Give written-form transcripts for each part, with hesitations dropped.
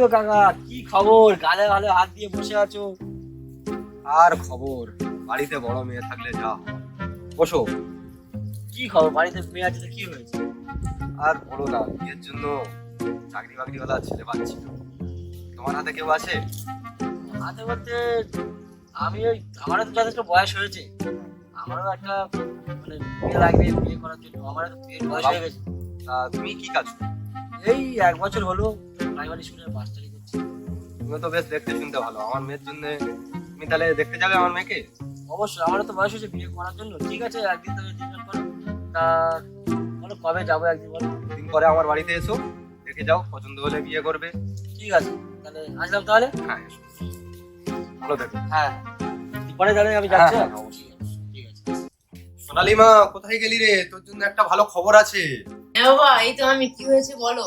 গো কাকা, কি খবর? গালে গালে হাত দিয়ে বসে আছো। আর খবর, বাড়িতে বড় মেয়ে থাকলে যা হয়। বসো। কি খবর? বাড়িতে মেয়ে আছে তো কি হয়েছে? আর বলো না, বিয়ের জন্য চাকরি বাকরিওয়ালা ছেলে পাচ্ছি না। তোমার হাতে কেউ আছে? হাতে বলতে আমারও তো যথেষ্ট বয়স হয়েছে। আমারও একটা মানে বিয়ে লাগবে, বিয়ে করার জন্য। আমারও তো বিয়ের বয়স হয়ে গেছে। তুমি কি কাজ করো? এই 1 বছর হলো প্রাইমারি স্কুলে মাস্টারি করছি। তুমি তো বেশ দেখতে শুনতে ভালো। আমার মেয়ের জন্য তুমি তাহলে দেখতে যাবে আমার মেয়েকে? অবশ্যই, আমারও তো বয়স হয়েছে বিয়ে করার জন্য। ঠিক আছে, একদিন তাহলে ডিসকাস করো। তা বলো কবে যাবো, একদিন বলো। দিন পরে আমার বাড়িতে এসো, দেখে যাও, পছন্দ হলে বিয়ে করবে। ঠিক আছে, তাহলে আসলাম তাহলে। হ্যাঁ এসো। ভালো দেখো। হ্যাঁ, পরে তাহলে আমি যাচ্ছি। হ্যাঁ, হ্যাঁ, অবশ্যই। ঠিক আছে। সোনালি মা, কোথায় গেলি রে? তোর জন্য একটা ভালো খবর আছে। হ্যাঁ বাবা, এই তো আমি। কি হয়েছে বলো?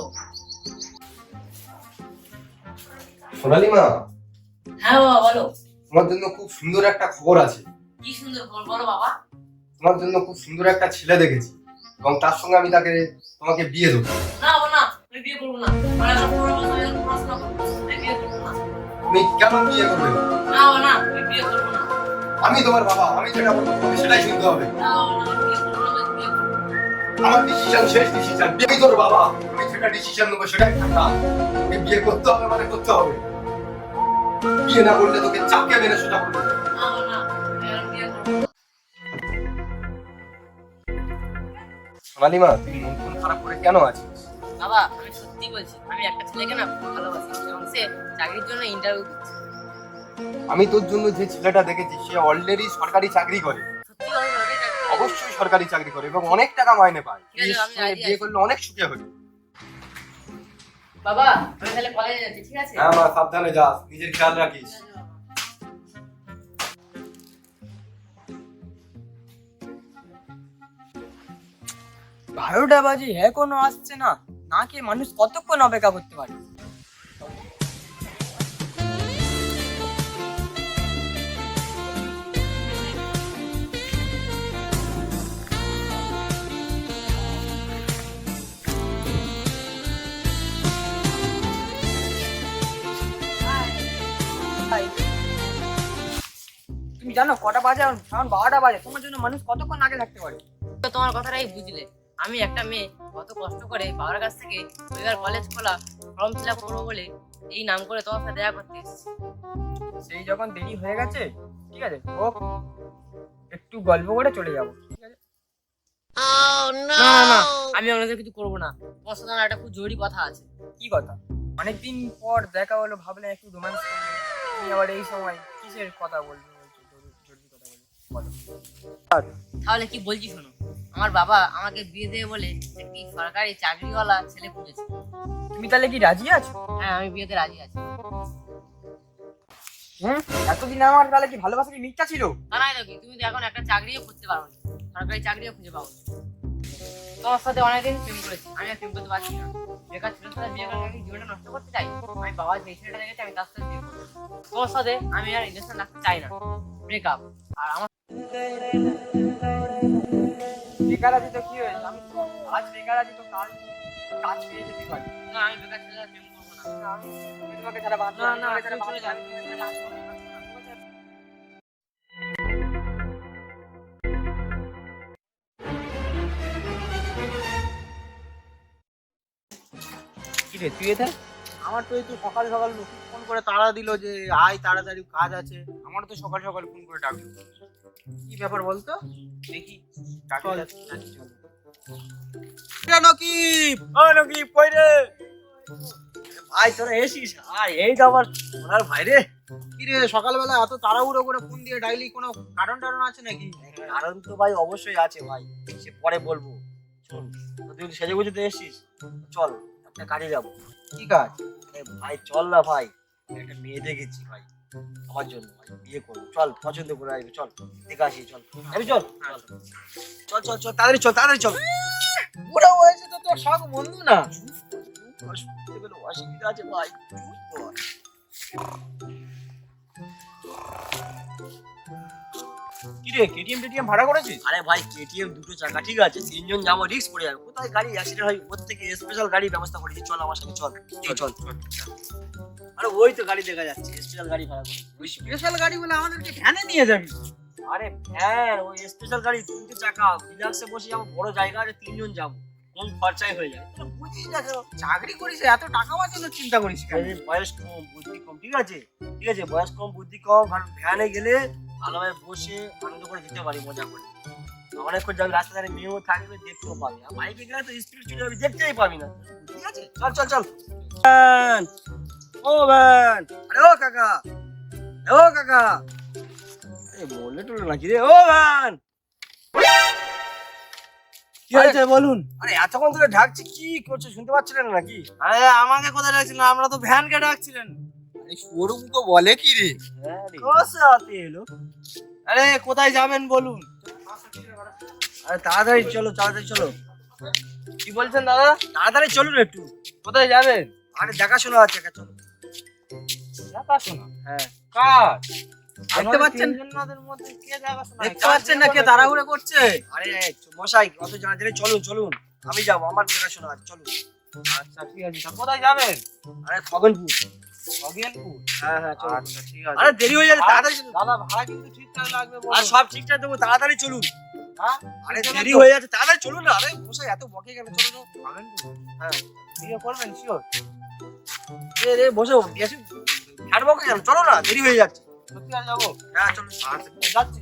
সোনালি মা, হ্যাঁ বাবা বলো। তোমার জন্য খুব সুন্দর একটা খবর আছে। কি সুন্দর খবর বলো বাবা। তোমার জন্য খুব সুন্দর একটা ছেলে দেখেছি, এবং তার সঙ্গে আমি তোমাকে বিয়ে দেবো। না বাবা না, আমি বিয়ে করবো না। আমার এখন পড়াশোনা করবো, আমি বিয়ে করবো না। তুমি কেন বিয়ে করবে না? না বাবা না, আমি বিয়ে করবো না। আমি তোমার বাবা, আমি যেটা বলবো তোমাকে সেটাই শুনতে হবে। না বাবা না, আমি বিয়ে করবো না, আমি বিয়ে করবো না। আমার ডিসিশন শেষ ডিসিশন। আমি তোর বাবা, আমি যেটা ডিসিশন নেবো সেটাই থাকা। তোকে বিয়ে করতে হবে মানে করতে হবে। বিয়ে না করলে তোকে চাপকে মেরে সোজা করবে। না বাবা না, আমি আর বিয়ে করবো না। সোনালি মা, তুই মন ফোন খারাপ করে কেন আছিস? বাবা আমি সত্যি বলছি, আমি একটা ছেলেকে না খুব ভালোবাসি এবং সে চাকরির জন্য ইন্টারভিউ দিচ্ছে। আমি তোর জন্য যে ছেলেটা দেখেছি সে অলরেডি সরকারি চাকরি করে। সত্যি আমি ওকে চাকরি করবো। অবশ্যই সরকারি চাকরি করে এবং অনেক টাকা মাইনে পায়। ঠিক আছে, তুই এর আমি সঙ্গে রাজি বিয়ে আছি। করলে অনেক সুখে হবি। বাবা আমি তাহলে কলেজে যাচ্ছি, ঠিক আছে? হ্যাঁ মা, সাবধানে যাস, নিজের খেয়াল রাখিস। ঠিক আছে বাবা। 12টা বাজে এখনো আসছে না। না খেয়ে মানুষ কতক্ষণ অপেক্ষা করতে পারে? তুমি জানো কটা বাজে? এখন 12টা বাজে। তোমার জন্য মানুষ কতক্ষণ আগে থাকতে পারে? তো তোমার কথাটাই বুঝলে। আমি একটা মেয়ে কত কষ্ট করে বাবার কাছ থেকে রবিবার কলেজ খোলা ফর্ম ফিল আপ করবো বলে এই নাম করে তোমার সাথে দেখা করতে এসেছি। সেই যখন দেরি হয়ে গেছে, ঠিক আছে হোক, একটু গল্প করে চলে যাবো। ঠিক আছে? না না না, আমি অন্যদের কিছু করবো না। তোমার সাথে আমার একটা খুব জরুরি কথা আছে। কি কথা? অনেকদিন পর দেখা হলো, ভাবলে একটু রোমান্স করবো। তুমি আবার এই সময় কিসের কথা বলবে? বলছো জরুরি কথা বলো। তাহলে কি বলছি শোনো। আমার বাবা আমাকে বিয়ে দেবে বলে একটি সরকারি চাকরিওয়ালা ছেলে খুঁজেছে। তুমি তাহলে কি রাজি আছো? হ্যাঁ আমি বিয়েতে রাজি আছি। এতদিন আমার তাহলে কি ভালোবাসা কি মিথ্যা ছিল? তা নয় তো কি, তুমি তো এখন একটা চাকরিও করতে পারো না, সরকারি চাকরিও খুঁজে পাবো না। তোমার সাথে অনেকদিন প্রেম করেছি, আমি আর প্রেম করতে পারছি না। বেকার ছেলের সাথে বিয়ে করে আমি জীবনটা নষ্ট করতে চাই? আমি বাবা যে ছেলেটা দেখেছি আমি তার সাথে বিয়ে করবো। তোমার সাথে আমি আর রিলেশন রাখতে চাই না। ব্রেকআপ। আর আমার বেকার আছি তো কি হয়েছে? আমি তো আজ বেকার আছি, তো কাল কাজ পেয়ে যেতে পারি। না, আমি বেকার ছেলের সাথে প্রেম করবো না। আমি তোমাকে ছাড়া বাঁচবো না না, না, তোমাকে ছাড়া তুমি চলে বাঁচবো না, যাবে, তুমি চলে যাবে। বাঁচবো না। কি রে তুই এখানে? আমার তো এই তো সকাল সকাল ফোন করে তাড়া দিল যে আয় তাড়াতাড়ি কাজ আছে। আমার তো সকাল সকাল ফোন করে ডাকলো। কি ব্যাপার বলতো? দেখি ডাকি চল। ডাকি চল। নকিব, ও নকিব কই রে? ভাই তোরা এসিস? আর এই তো আমার সোনার ভাই রে। কি রে সকালবেলা এত তাড়াহুড়ো করে ফোন দিয়ে ডাইলি কোনো কারণ টারণ আছে নাকি? কারণ তো ভাই অবশ্যই আছে ভাই, সে পরে বলবো। শোন, তো তুই সেজে গুজে তো এসছিস, চল একটা কাজে যাবো। কি কাজ? ভাই চল না ভাই, একটা মেয়ে দেখেছি ভাই আমার জন্য, ভাই বিয়ে করবো। চল, পছন্দ করে আসবে, চল দেখে আসি। চল যাবি? চল চল চল চল চল, তাড়াতাড়ি চল, তাড়াতাড়ি চল। বুড়া হয়েছে তো তোর শখ বন্ধু না? শুনতে গেলে অসুবিধা আছে ভাই। কি রে কেটিএম টেটিএম ভাড়া করেছিস? আরে ভাই কেটিএম দুটো চাকা ঠিক আছে, তিনজন যাবো, রিস্ক পড়ে যাবে, কোথায় গাড়ি অ্যাক্সিডেন্ট হয়, ওর থেকে স্পেশাল গাড়ির ব্যবস্থা করেছি, চল আমার সাথে চল। এই চল। আরে ওই তো গাড়ি দেখা যাচ্ছে, স্পেশাল গাড়ি ভাড়া করেছি। ওই স্পেশাল গাড়ি বলে আমাদেরকে ভ্যানে নিয়ে যাবি? আরে ভ্যান, ওই স্পেশাল গাড়ি, তিনটে চাকা, রিল্যাক্সে বসে যাবো, বড় জায়গা আছে, তিনজন যাবো, কোন খরচাই হয়ে যায়, তোরা বুঝিস না কেন? চাকরি করিস এত টাকা বাঁচানোর চিন্তা করিস কেন? এই বয়স কম বুদ্ধি কম, ঠিক আছে ঠিক আছে, বয়স কম বুদ্ধি কম, আর ভ্যানে গেলে ভালোভাবে বসে আনন্দ করে যেতে পারি, মজা করে। অনেকক্ষণ যাবি, রাস্তা ধারে মেয়েও থাকবে, দেখতেও পাবি, আর বাইকে গেলে তো স্পিড চলে যাবি, দেখতেই পাবি না, ঠিক আছে? চল চল চল। ভ্যান, ও ভ্যান, আরে ও কাকা, ও কাকা, আরে বললে টুলে নাকি রে, ও ভ্যান, কি হয়েছে বলুন? আরে এতক্ষণ ধরে ঢাকছি, কি করছো, শুনতে পাচ্ছিলেন না নাকি? আরে আমাকে কোথায় ডাকছিলেন? আমরা তো ভ্যানকে ডাকছিলেন। আরে শোরুম তো বলে কি রে? কোসে আতে এলো? আরে কোথায় যাবেন বলুন? আরে তাড়াতাড়ি চলো, তাড়াতাড়ি চলো। কি বলছেন দাদা? তাড়াতাড়ি চলুন একটু। কোথায় যাবেন? আরে দেখাশোনা আছে, চলো। দেখাশোনা? হ্যাঁ। কার? দেখতে আমাদের পাচ্ছেন? তিনজনের মধ্যে কে দেখাশোনা? দেখতে পাচ্ছেন না কে তাড়াহুড়ো করছে? আরে মশাই, অত জানা চলুন চলুন, আমি যাবো, আমার দেখাশোনা আছে, চলুন। আচ্ছা ঠিক আছে, তা কোথায় যাবেন? আরে খগনপুর। খগেনপুর? হ্যাঁ হ্যাঁ চলুন। আচ্ছা ঠিক আছে। আরে দেরি হয়ে যাবে, তাড়াতাড়ি চলুন। দাদা ভাড়া কিন্তু ঠিকঠাক লাগবে বলুন। আর সব ঠিকঠাক দেবো, তাড়াতাড়ি চলুন। হ্যাঁ? আরে চলুন দেরি তো। হয়ে যাচ্ছে, তাড়াতাড়ি চলুন না। আরে মশাই এত বকে কেন, চলো তো। খগেনপুর? হ্যাঁ। বিয়ে করবেন শিওর? রে বসো, বেশি ঘাট বকে কেন, চলো না, দেরি হয়ে যাচ্ছে। সত্যি আর যাবো? হ্যাঁ চলুন। আচ্ছা যাচ্ছি।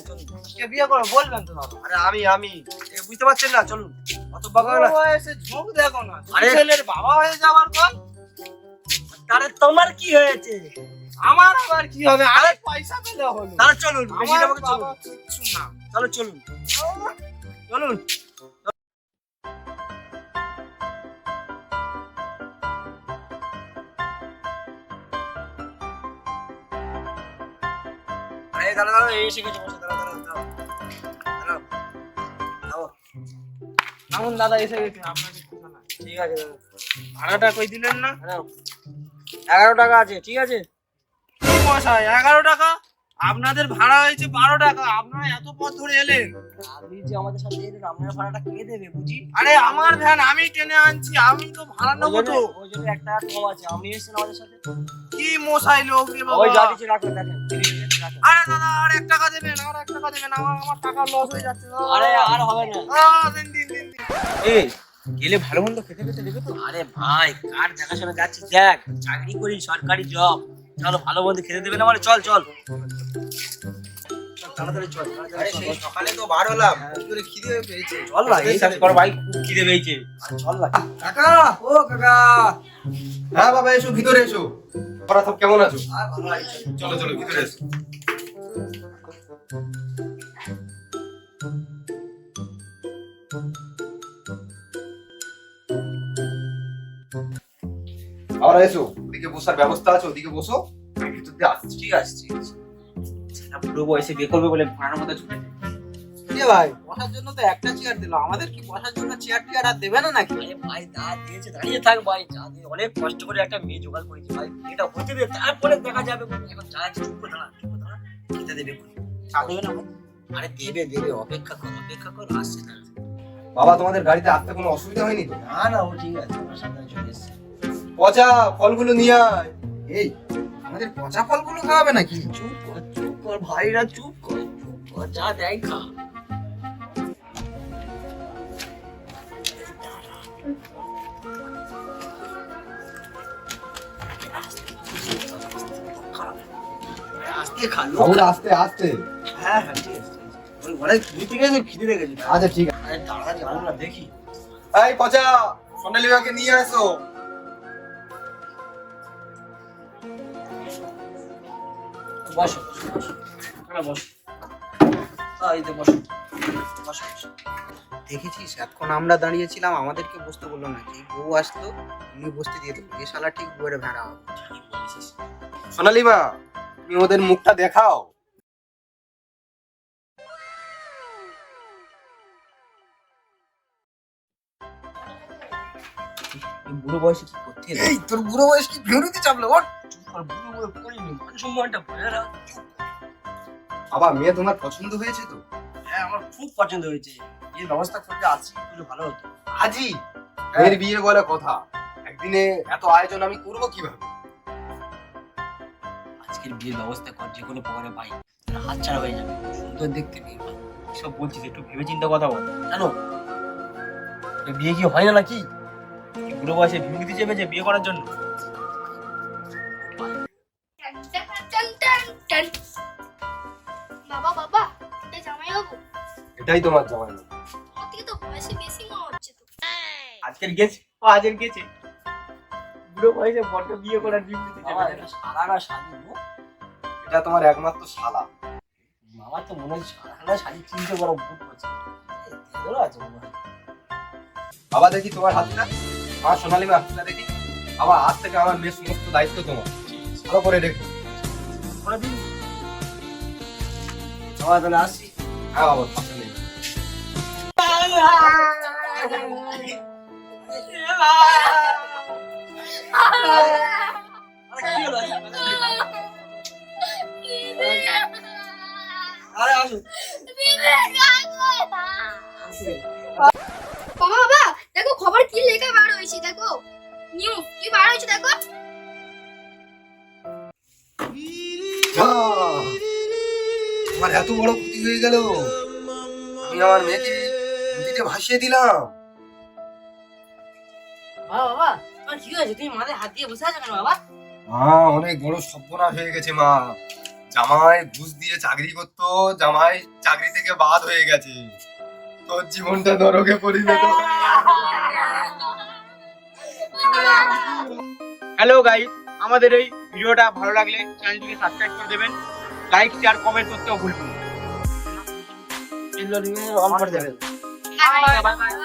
চলুন। কে বিয়ে করবে বলবেন তো দাদা? আরে আমি এ বুঝতে পারছেন না, চলুন, অত বকা না। বয়সে ঝোঁক দেখো না। আরে- ছেলের বাবা হয়ে যাওয়ার পর তাহলে তোমার কি হয়েছে? আমার আবার কি হবে? আরে পয়সা পেলে হলো। তাহলে চলুন, বেশি আমার আমাকে চলুন, বাবা কিচ্ছু না। তাহলে চলুন চলুন। আরে দাঁড়া দাঁড়া, এসে গেছে বসে, দাঁড়া দাঁড়া দাঁড়া দাঁড়া, দাঁড়াও। এমন দাদা এসে গেছে আপনাকে কিছু না। ঠিক আছে দাঁড়াও। ভাড়াটা কই দিলেন না? দাঁড়াও। 11 টাকা আছে, ঠিক আছে? কি মশাই 11 টাকা? আপনাদের ভাড়া হয়েছে 12 টাকা। আপনারা এত পথ ধরে এলেন। আপনি যে আমাদের সাথে এলেন, আপনার ভাড়াটা কে দেবে বুঝি? আরে আমার ভ্যান আমি টেনে আনছি, আমি তো ভাড়া নেবো তো। ওই জন্য 1 টাকা কম আছে, আপনি এসেছেন আমাদের সাথে। কি মশাই লোক রে বাবা। ওই যা দিচ্ছি রাখুন, দেখেন রাখুন। আরে দাদা আর 1 টাকা দেবেন, আর 1 টাকা দেবেন। আমার টাকা লস হয়ে যাচ্ছে দাদা। আরে আর হবে না। দিন দিন দিন দিন। এই গেলে ভালো মন্দ খেতে খেতে দেবে তো? আরে ভাই, কার দেখাশোনা যাচ্ছিস, দেখ চাকরি করি, সরকারি জব, চলো ভালো মন্দ খেতে দেবে না মানে, চল চল চল, তাড়াতাড়ি চল, তাড়াতাড়ি চল। সকালে তো বার হলাম, কি করে খিদে পেয়েছে। চল না, এই কাজ কর ভাই, খুব খিদে পেয়েছে। আরে চল না। কাকা, ও কাকা। হ্যাঁ বাবা এসো, ভিতরে এসো। তোরা সব কেমন আছো? আর ভালো লাগছে। চলো চলো ভিতরে এসো। আবার এসো, ওদিকে বসার ব্যবস্থা আছে, ওদিকে বসো, আমি ভিতর দিয়ে আসছি। ঠিক আছে ঠিক আছে। ছেলেটা বুড়ো বয়সে বিয়ে করবে বলে ঘোড়ার মধ্যে ছুটেছে। এ ভাই বসার জন্য তো একটা চেয়ার দিল, আমাদের কি বসার জন্য চেয়ার টিয়ার আর দেবে না নাকি? আরে ভাই দা দিয়েছে, দাঁড়িয়ে থাক ভাই, যা দিয়ে অনেক কষ্ট করে একটা মেয়ে জোগাড় করেছি ভাই, এটা হতে দে, তারপরে দেখা যাবে। এখন যা আছে চুপ করে দাঁড়া, চুপ করে দাঁড়া, খেতে দেবে এখন। চা দেবে না ভাই? আরে দেবে দেবে, অপেক্ষা কর, আসছে না। বাবা তোমাদের গাড়িতে আসতে কোনো অসুবিধা হয়নি তো? না না, ও ঠিক আছে, আমার সাথে চলে এসছে। পচা ফলগুলো নিয়ে আয়। এই আমাদের পচা ফলগুলো খাওয়াবে নাকি? চুপ কর ভাইরা, চুপ কর, যা দেয় খা। আস্তে খা, লোক বাবুরা খা। আস্তে আস্তে। হ্যাঁ হ্যাঁ ঠিক আছে, ওই অনেক দূর থেকে এসে খিদে লেগেছে। আচ্ছা ঠিক আছে। আরে তাড়াতাড়ি আনো না, দেখি। এই পচা, সোনালী বাবাকে নিয়ে আসো। বসো বসো বসো, হ্যাঁ বসো, এই তো বসো বসো বসো। দেখেছিস এখন আমরা দাঁড়িয়েছিলাম, আমাদেরকে বসতে বললো না, যে বউ আসলো উনি বসতে দিয়ে দেবো। এ শালা ঠিক বউয়ের ভেড়া হবে। সোনালী মা, তুমি ওদের মুখটা দেখাও। এই বুড়ো বয়সে কি করতে এলো? এই তোর বুড়ো বয়স কি ভেরুতে চাপলো? ওঠ। চুপ কর, বুড়ো বুড়ো করিনি, মান সম্মানটা বজায় রাখ। চুপ কর। বাবা মেয়ে তোমার পছন্দ হয়েছে তো? হ্যাঁ আমার খুব পছন্দ হয়েছে, এর ব্যবস্থা করতে আজই করলে ভালো হতো। আজই মেয়ের বিয়ে বলে কথা, একদিনে এত আয়োজন আমি করব কিভাবে? আজকের বিয়ের ব্যবস্থা কর, যে কোনো প্রকারে ভাই, হাতছাড়া হয়ে যাবে, সুন্দর দেখতে মেয়ে ভাই। সব বলছিস একটু ভেবে চিন্তা কথা বল, জানো তোর বিয়ে কি হয় না নাকি? এই বুড়ো বয়সে বিমুক্তি চেপেছে বিয়ে করার জন্য। বাবা বাবা, এটা জামাই বাবু। এটাই তোমার জামাই বাবু। আমার থেকে তো বয়সে বেশি মনে হচ্ছে তো। আজকের গেছে, আজকের গেছে বুড়ো বয়সে বড় বিয়ে করার বিমুক্তি চেপেছে। সারা না শালি গো। এটা তোমার একমাত্র শালা। আমার তো মনে হচ্ছে সারা না শালি চিনতে বড় ভুল করছে। এগুলো আছে মনে হয়। বাবা দেখি তোমার হাতটা, আমার সোনালী মেয়ে হাতটা দেখি। বাবা আজ থেকে আমার মেয়ের সমস্ত দায়িত্ব তোমার, ভালো করে দেখো। করে দিন আমার তাহলে আসি। হ্যাঁ বাবা, সমস্যা নেই। আরে কি হলো? আরে আসুন। বাবা বাবা, দেখো খবর কি লেখা বার হয়েছে, দেখো নিউজ কি বার হয়েছে দেখো। আমার এত বড় ক্ষতি হয়ে গেল, আমি আমার মেয়েকে নদীতে ভাসিয়ে দিলাম। বাবা বাবা তোমার কি হয়েছে? তুমি মাথায় হাত দিয়ে বসে আছো কেন বাবা? অনেক বড় সর্বনাশ হয়ে গেছে মা। জামাই ঘুষ দিয়ে চাকরি করতো, জামাই চাকরি থেকে বাদ হয়ে গেছে। তোর জীবনটা নরকে পরিণত হয়ে গেছে। হ্যালো গাইস, আমাদের এই ভিডিওটা ভালো লাগলে চ্যানেলটিকে সাবস্ক্রাইব করে দেবেন, লাইক শেয়ার কমেন্ট করতেও ভুলবেন না। অন করে দেবেন। Bye bye.